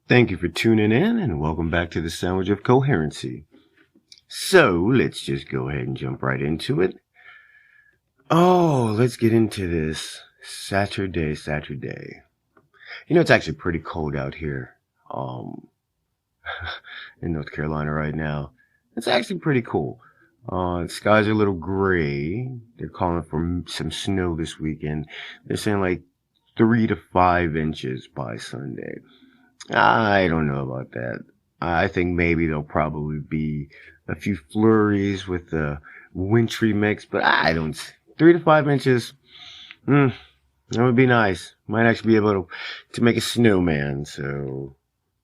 Thank you for tuning in and welcome back to the Sandwich of Coherency. So let's just go ahead and jump right into it. Let's get into this Saturday. You know, it's actually pretty cold out here in North Carolina right now. It's actually pretty cool. The skies are a little gray. They're calling for some snow this weekend. They're saying like 3 to 5 inches by Sunday. I don't know about that. I think maybe there'll probably be a few flurries with the wintry mix, but 3 to 5 inches, that would be nice. Might actually be able to make a snowman, so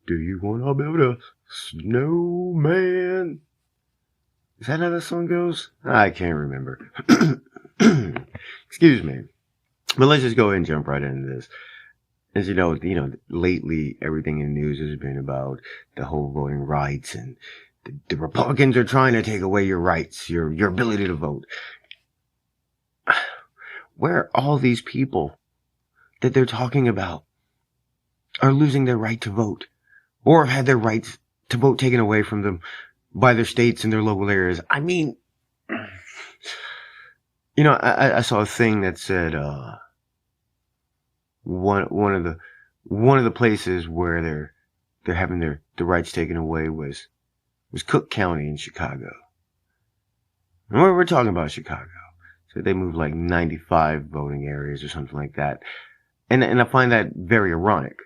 do you want to build a snowman? Is that how that song goes? I can't remember. Excuse me. But let's just go ahead and jump right into this. As you know, lately everything in the news has been about the whole voting rights, and the Republicans are trying to take away your rights, your ability to vote. Where all these people that they're talking about are losing their right to vote, or have had their rights to vote taken away from them by their states and their local areas. I mean, I saw a thing that said, one of the places where they're having the rights taken away was Cook County in Chicago. And we're talking about Chicago. So they moved like 95 voting areas or something like that. And I find that very ironic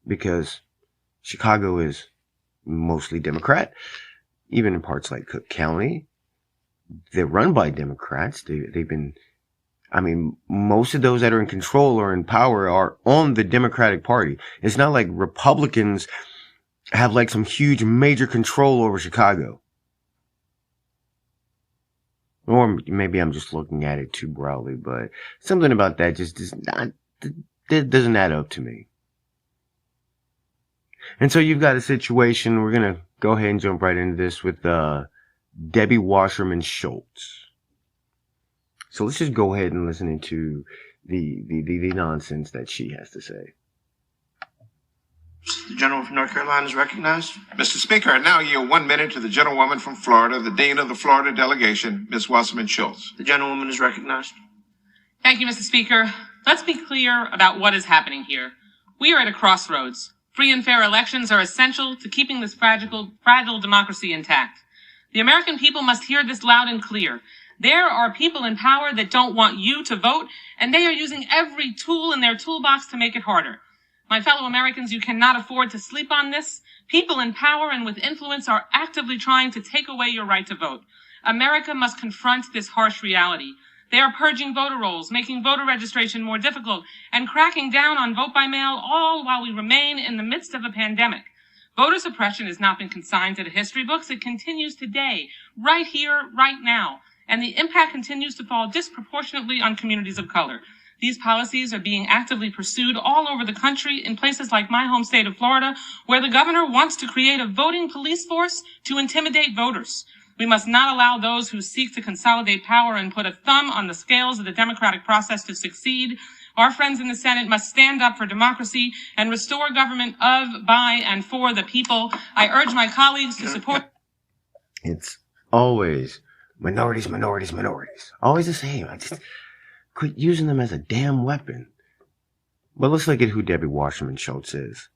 because Chicago is mostly Democrat. Even in parts like Cook County, they're run by Democrats. They've been, most of those that are in control or in power are on the Democratic Party. It's not like Republicans have like some huge major control over Chicago. Or maybe I'm just looking at it too broadly, but something about that just doesn't add up to me. And so you've got a situation, we're going to go ahead and jump right into this with Debbie Wasserman Schultz. So let's just go ahead and listen into the nonsense that she has to say. The gentleman from North Carolina is recognized. Mr. Speaker, I now yield 1 minute to the gentlewoman from Florida, the dean of the Florida delegation, Ms. Wasserman Schultz. The gentlewoman is recognized. Thank you, Mr. Speaker. Let's be clear about what is happening here. We are at a crossroads. Free and fair elections are essential to keeping this fragile democracy intact. The American people must hear this loud and clear. There are people in power that don't want you to vote, and they are using every tool in their toolbox to make it harder. My fellow Americans, you cannot afford to sleep on this. People in power and with influence are actively trying to take away your right to vote. America must confront this harsh reality. They are purging voter rolls, making voter registration more difficult, and cracking down on vote by mail, all while we remain in the midst of a pandemic. Voter suppression has not been consigned to the history books. It continues today, right here, right now. And the impact continues to fall disproportionately on communities of color. These policies are being actively pursued all over the country in places like my home state of Florida, where the governor wants to create a voting police force to intimidate voters. We must not allow those who seek to consolidate power and put a thumb on the scales of the democratic process to succeed. Our friends in the Senate must stand up for democracy and restore government of, by, and for the people. I urge my colleagues to support. It's always minorities. Always the same. I just quit using them as a damn weapon. But let's look at who Debbie Wasserman Schultz is.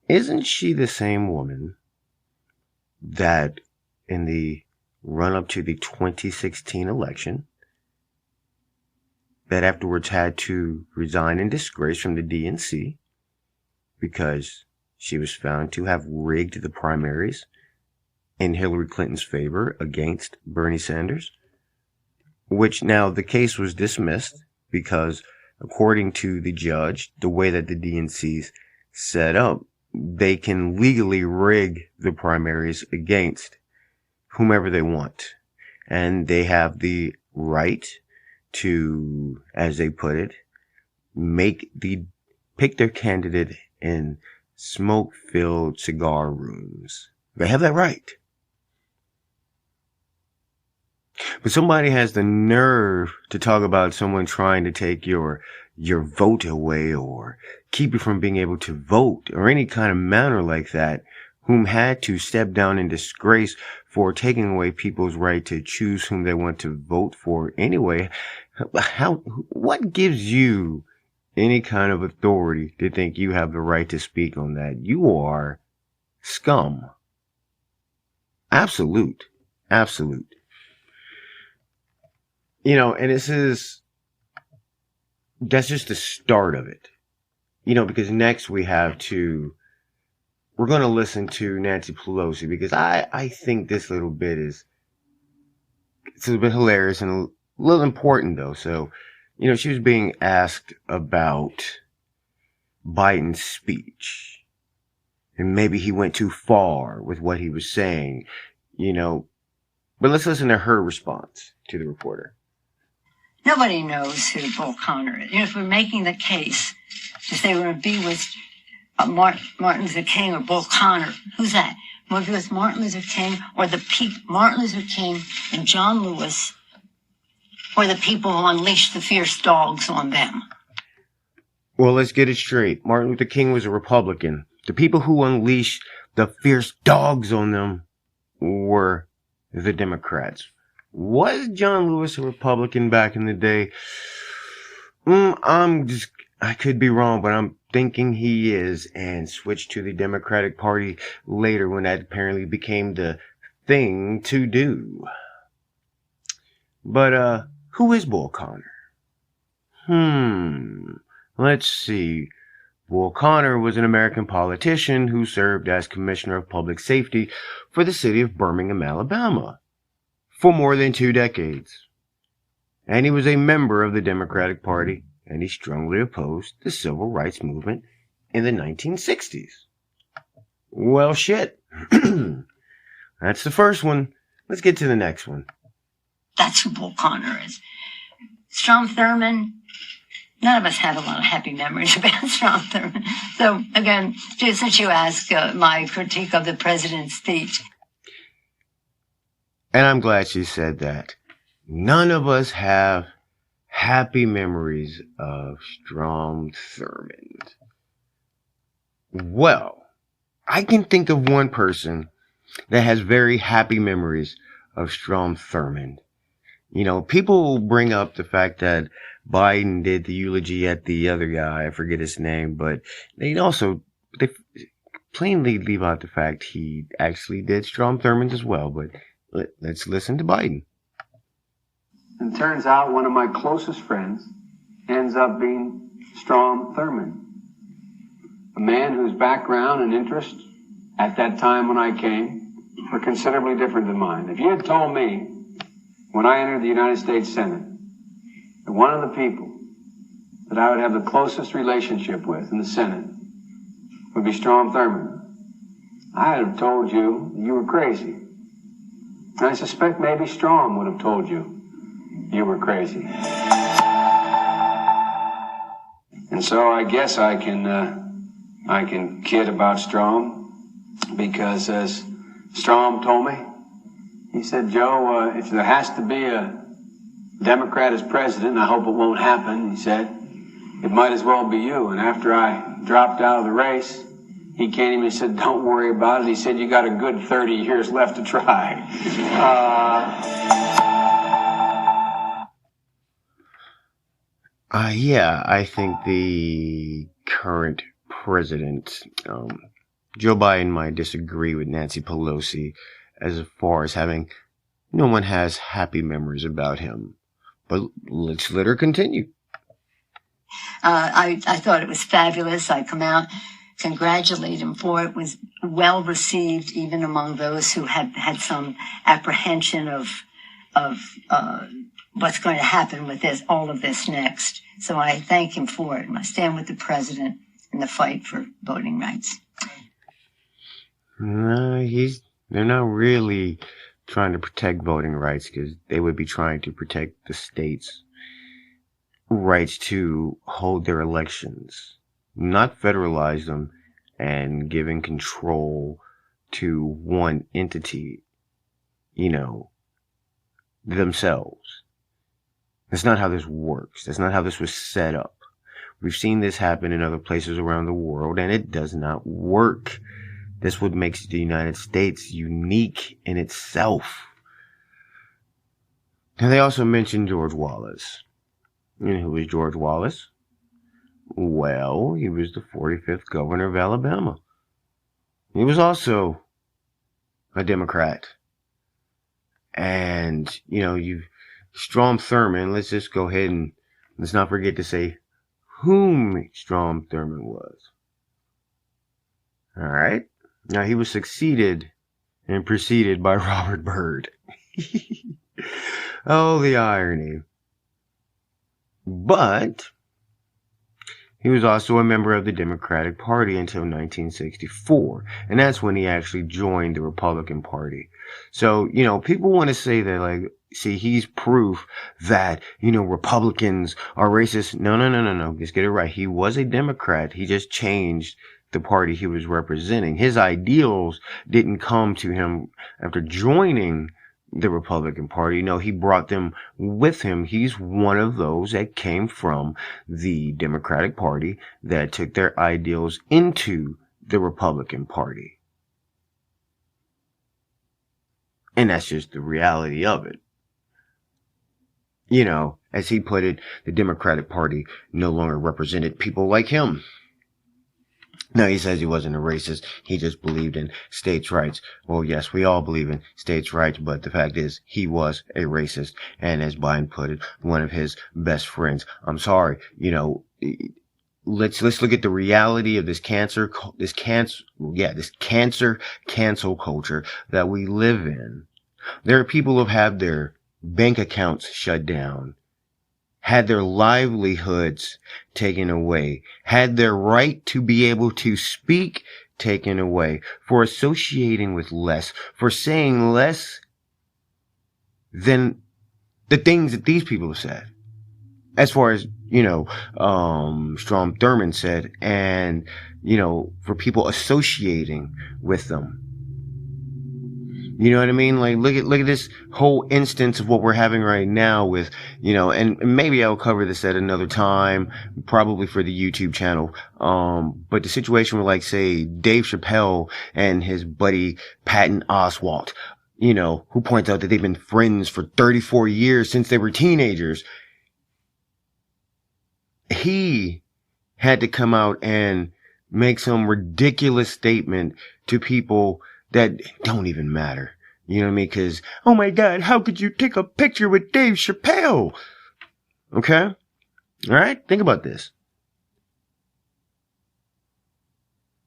Isn't she the same woman that in the run-up to the 2016 election that afterwards had to resign in disgrace from the DNC because she was found to have rigged the primaries in Hillary Clinton's favor against Bernie Sanders, which now the case was dismissed because, according to the judge, the way that the DNC's set up, they can legally rig the primaries against whomever they want. And they have the right to, as they put it, pick their candidate in smoke-filled cigar rooms. They have that right. But somebody has the nerve to talk about someone trying to take your your vote away or keep you from being able to vote or any kind of manner like that, whom had to step down in disgrace for taking away people's right to choose whom they want to vote for anyway. What gives you any kind of authority to think you have the right to speak on that? You are scum. Absolute. And that's just the start of it. Because next we're going to listen to Nancy Pelosi, because I think this little bit it's a little bit hilarious and a little important though. So, she was being asked about Biden's speech, and maybe he went too far with what he was saying, but let's listen to her response to the reporter. Nobody knows who Bull Connor is. If we're making the case to say we're going to be with Martin Luther King or Bull Connor, who's that? We're going to be with Martin Luther King or Martin Luther King and John Lewis, or the people who unleashed the fierce dogs on them? Well, let's get it straight. Martin Luther King was a Republican. The people who unleashed the fierce dogs on them were the Democrats. Was John Lewis a Republican back in the day? I could be wrong, but I'm thinking he is, and switched to the Democratic Party later when that apparently became the thing to do. But, who is Bull Connor? Let's see. Bull Connor was an American politician who served as Commissioner of Public Safety for the city of Birmingham, Alabama, for more than 2 decades. And he was a member of the Democratic Party, and he strongly opposed the civil rights movement in the 1960s. Well, shit. That's the first one. Let's get to the next one. That's who Bull Connor is. Strom Thurmond, none of us have a lot of happy memories about Strom Thurmond. So, again, since you asked my critique of the president's speech. And I'm glad she said that. None of us have happy memories of Strom Thurmond. Well, I can think of one person that has very happy memories of Strom Thurmond. People bring up the fact that Biden did the eulogy at the other guy, I forget his name, but they plainly leave out the fact he actually did Strom Thurmond as well. But let's listen to Biden. And turns out one of my closest friends ends up being Strom Thurmond, a man whose background and interests at that time when I came were considerably different than mine. If you had told me when I entered the United States Senate that one of the people that I would have the closest relationship with in the Senate would be Strom Thurmond, I'd have told you were crazy. And I suspect maybe Strom would have told you were crazy. And so I guess I can kid about Strom, because as Strom told me, he said, Joe, if there has to be a Democrat as president, and I hope it won't happen, he said, it might as well be you. And after I dropped out of the race, he came to me and said, don't worry about it. He said, you got a good 30 years left to try. Yeah, I think the current president, Joe Biden, might disagree with Nancy Pelosi as far as having no one has happy memories about him. But let's let her continue. I thought it was fabulous. I come out, congratulate him for it. It was well received, even among those who had some apprehension of what's going to happen with all of this next. So I thank him for it. And I stand with the president in the fight for voting rights. No, they're not really trying to protect voting rights, because they would be trying to protect the states' rights to hold their elections, not federalize them and giving control to one entity, themselves. That's not how this works. That's not how this was set up. We've seen this happen in other places around the world, and it does not work. That's what makes the United States unique in itself. And they also mentioned George Wallace. And who is George Wallace? Well, he was the 45th governor of Alabama. He was also a Democrat. And, Strom Thurmond, let's just go ahead and let's not forget to say whom Strom Thurmond was. All right. Now, he was succeeded and preceded by Robert Byrd. Oh, the irony. But he was also a member of the Democratic Party until 1964. And that's when he actually joined the Republican Party. So, people want to say that, see, he's proof that, Republicans are racist. No. Just get it right. He was a Democrat. He just changed the party he was representing. His ideals didn't come to him after joining the Republican Party. No, he brought them with him. He's one of those that came from the Democratic Party that took their ideals into the Republican Party. And that's just the reality of it. As he put it, the Democratic Party no longer represented people like him. No, he says he wasn't a racist. He just believed in states' rights. Well, yes, we all believe in states' rights, but the fact is, he was a racist. And as Biden put it, one of his best friends. I'm sorry, let's look at the reality of this cancer cancel culture that we live in. There are people who have had their bank accounts shut down, had their livelihoods taken away, had their right to be able to speak taken away, for associating with less, for saying less than the things that these people have said. As far as, Strom Thurmond said, and, for people associating with them. You know what I mean? Look at this whole instance of what we're having right now with, and maybe I'll cover this at another time, probably for the YouTube channel. But the situation with, say, Dave Chappelle and his buddy Patton Oswalt, who points out that they've been friends for 34 years since they were teenagers. He had to come out and make some ridiculous statement to people that don't even matter. You know what I mean? Because, oh my God, how could you take a picture with Dave Chappelle? Okay? All right? Think about this.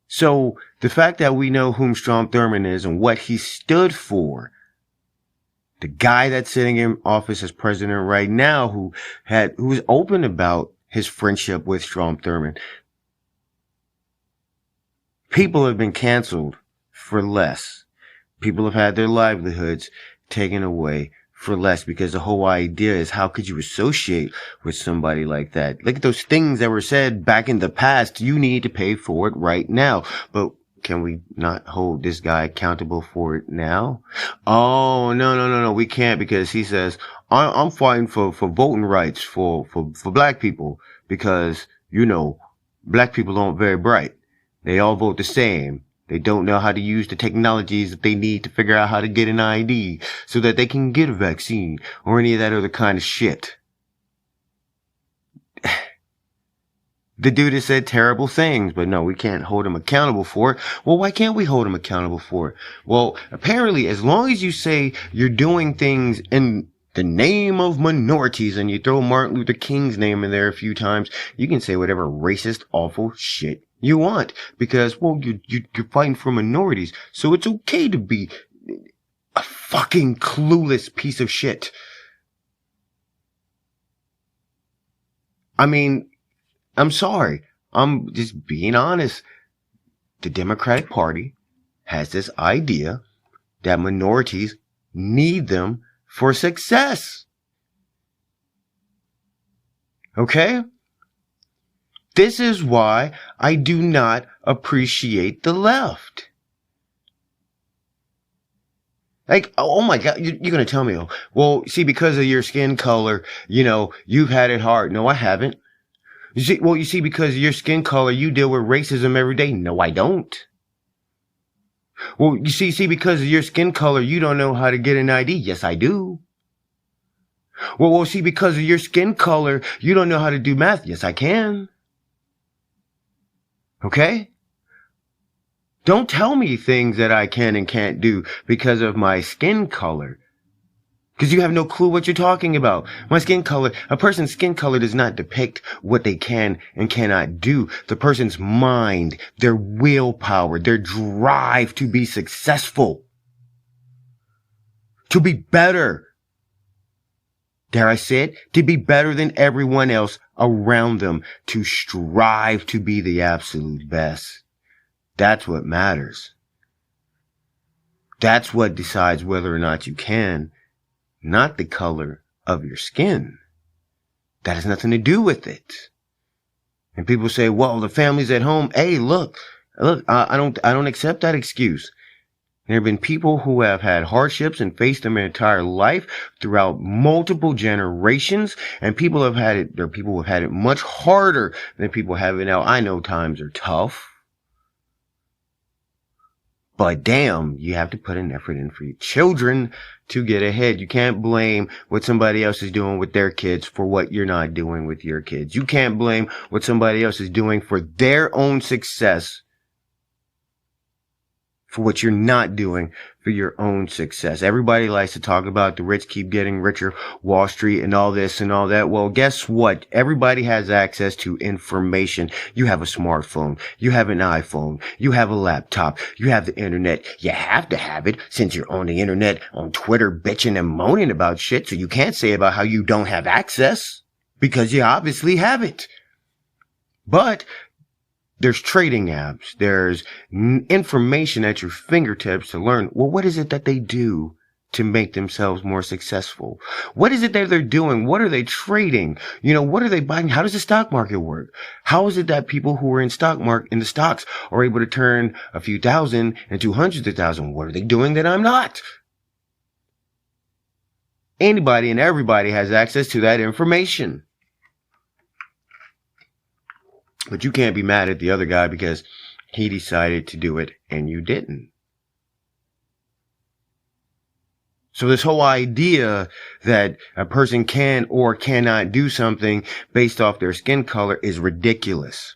So, the fact that we know whom Strom Thurmond is and what he stood for, the guy that's sitting in office as president right now who was open about his friendship with Strom Thurmond. People have been canceled for less. People have had their livelihoods taken away for less, because the whole idea is, how could you associate with somebody like that? Look at those things that were said back in the past. You need to pay for it right now. But can we not hold this guy accountable for it now? Oh, no. We can't, because he says, I'm fighting for voting rights for black people, because, black people aren't very bright. They all vote the same. They don't know how to use the technologies that they need to figure out how to get an ID so that they can get a vaccine or any of that other kind of shit. The dude has said terrible things, but no, we can't hold him accountable for it. Well, why can't we hold him accountable for it? Well, apparently, as long as you say you're doing things in the name of minorities and you throw Martin Luther King's name in there a few times, you can say whatever racist, awful shit you want, because, well, you're fighting for minorities, so it's okay to be a fucking clueless piece of shit. I mean, I'm sorry. I'm just being honest. The Democratic Party has this idea that minorities need them for success. Okay? This is why I do not appreciate the left. Oh my God, you're going to tell me, well, see, because of your skin color, you've had it hard. No, I haven't. You see, because of your skin color, you deal with racism every day. No, I don't. Well, you see, because of your skin color, you don't know how to get an ID. Yes, I do. Well, see, because of your skin color, you don't know how to do math. Yes, I can. Okay? Don't tell me things that I can and can't do because of my skin color. Because you have no clue what you're talking about. My skin color, a person's skin color does not depict what they can and cannot do. The person's mind, their willpower, their drive to be successful, to be better. Dare I say it? To be better than everyone else around them, to strive to be the absolute best. That's what matters. That's what decides whether or not you can. Not the color of your skin. That has nothing to do with it. And people say, well, the family's at home. Hey, look, I don't accept that excuse. There have been people who have had hardships and faced them their entire life throughout multiple generations, and people have had it, there are people who have had it much harder than people have it now. I know times are tough. But damn, you have to put an effort in for your children to get ahead. You can't blame what somebody else is doing with their kids for what you're not doing with your kids. You can't blame what somebody else is doing for their own success for what you're not doing for your own success. Everybody likes to talk about the rich keep getting richer, Wall Street and all this and all that. Well, guess what? Everybody has access to information. You have a smartphone. You have an iPhone. You have a laptop. You have the internet. You have to have it since you're on the internet, on Twitter, bitching and moaning about shit. So you can't say about how you don't have access because you obviously have it. But there's trading apps. There's information at your fingertips to learn, well, what is it that they do to make themselves more successful? What is it that they're doing? What are they trading? What are they buying? How does the stock market work? How is it that people who are in the stocks are able to turn a few thousand into hundreds of thousands? What are they doing that I'm not? Anybody and everybody has access to that information. But you can't be mad at the other guy because he decided to do it and you didn't. So this whole idea that a person can or cannot do something based off their skin color is ridiculous.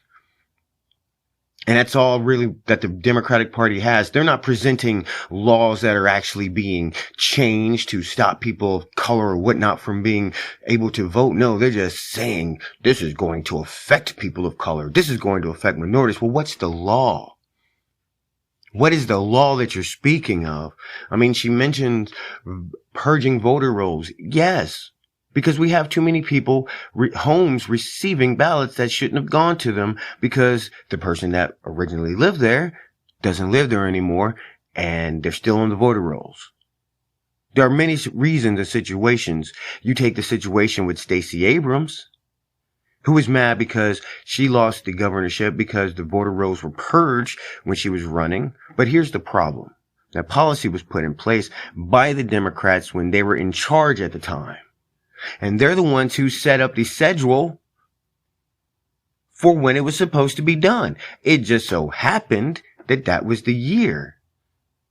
And that's all really that the Democratic Party has. They're not presenting laws that are actually being changed to stop people of color or whatnot from being able to vote. No, they're just saying this is going to affect people of color. This is going to affect minorities. Well, what's the law? What is the law that you're speaking of? I mean, she mentioned purging voter rolls. Yes. Because we have too many people, homes receiving ballots that shouldn't have gone to them because the person that originally lived there doesn't live there anymore and they're still on the voter rolls. There are many reasons and situations. You take the situation with Stacey Abrams, who was mad because she lost the governorship because the voter rolls were purged when she was running. But here's the problem. That policy was put in place by the Democrats when they were in charge at the time. And they're the ones who set up the schedule for when it was supposed to be done. It just so happened that that was the year.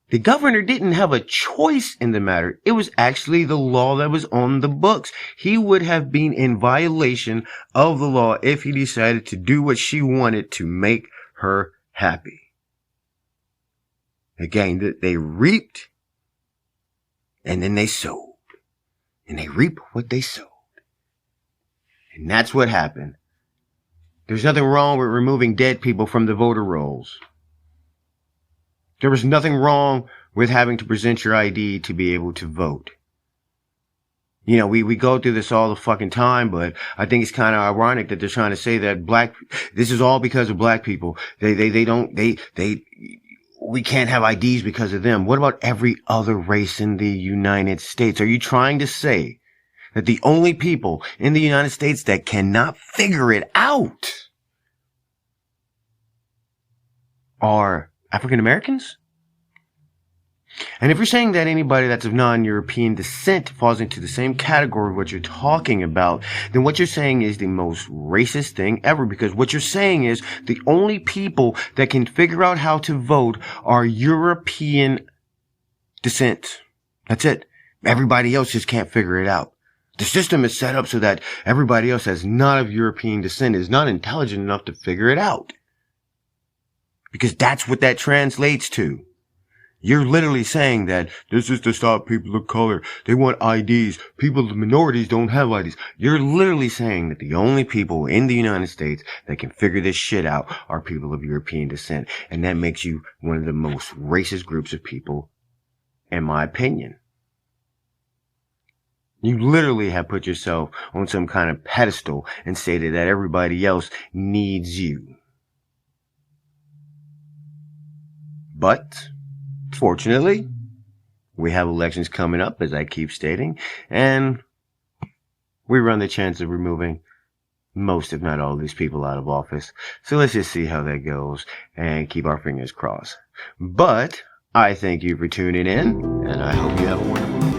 The governor didn't have a choice in the matter. It was actually the law that was on the books. He would have been in violation of the law if he decided to do what she wanted to make her happy. Again, they reaped and then they sowed. And they reap what they sowed. And that's what happened. There's nothing wrong with removing dead people from the voter rolls. There was nothing wrong with having to present your ID to be able to vote. We go through this all the fucking time, but I think it's kind of ironic that they're trying to say that this is all because of black people. We can't have IDs because of them. What about every other race in the United States? Are you trying to say that the only people in the United States that cannot figure it out are African Americans? And if you're saying that anybody that's of non-European descent falls into the same category of what you're talking about, then what you're saying is the most racist thing ever, because what you're saying is the only people that can figure out how to vote are European descent. That's it. Everybody else just can't figure it out. The system is set up so that everybody else that's not of European descent is not intelligent enough to figure it out. Because that's what that translates to. You're literally saying that this is to stop people of color. They want IDs. People of minorities don't have IDs. You're literally saying that the only people in the United States that can figure this shit out are people of European descent. And that makes you one of the most racist groups of people, in my opinion. You literally have put yourself on some kind of pedestal and stated that everybody else needs you. But fortunately, we have elections coming up, as I keep stating, and we run the chance of removing most, if not all, of these people out of office. So let's just see how that goes and keep our fingers crossed. But I thank you for tuning in, and I hope you have a wonderful day.